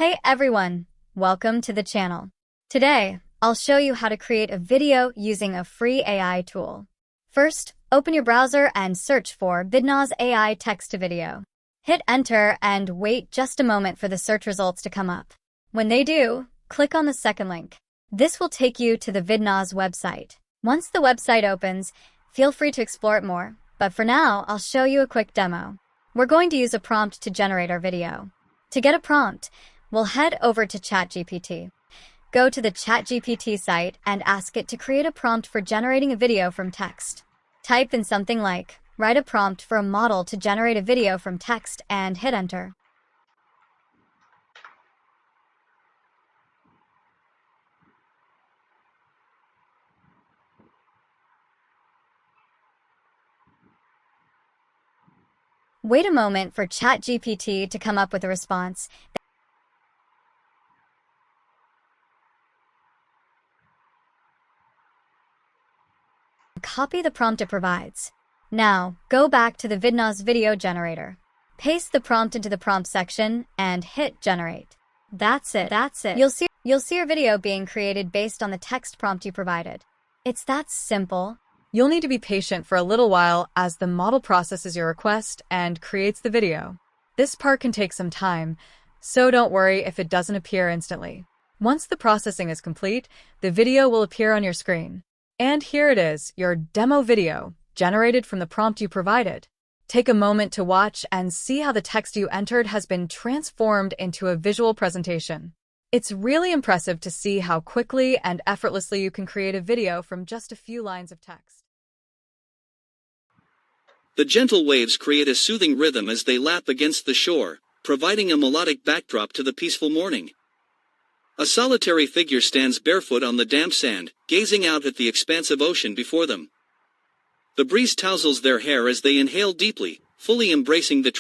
Hey everyone, welcome to the channel. Today, I'll show you how to create a video using a free AI tool. First, open your browser and search for Vidnoz AI text-to-video. Hit enter and wait just a moment for the search results to come up. When they do, click on the second link. This will take you to the Vidnoz website. Once the website opens, feel free to explore it more, but for now, I'll show you a quick demo. We're going to use a prompt to generate our video. To get a prompt, we'll head over to ChatGPT. Go to the ChatGPT site and ask it to create a prompt for generating a video from text. Type in something like, write a prompt for a model to generate a video from text and hit enter. Wait a moment for ChatGPT to come up with a response. Copy the prompt it provides. Now, go back to the Vidnoz video generator. Paste the prompt into the prompt section and hit generate. That's it. You'll see your video being created based on the text prompt you provided. It's that simple. You'll need to be patient for a little while as the model processes your request and creates the video. This part can take some time, so don't worry if it doesn't appear instantly. Once the processing is complete, the video will appear on your screen. And here it is, your demo video, generated from the prompt you provided. Take a moment to watch and see how the text you entered has been transformed into a visual presentation. It's really impressive to see how quickly and effortlessly you can create a video from just a few lines of text. The gentle waves create a soothing rhythm as they lap against the shore, providing a melodic backdrop to the peaceful morning. A solitary figure stands barefoot on the damp sand, gazing out at the expansive ocean before them. The breeze tousles their hair as they inhale deeply, fully embracing the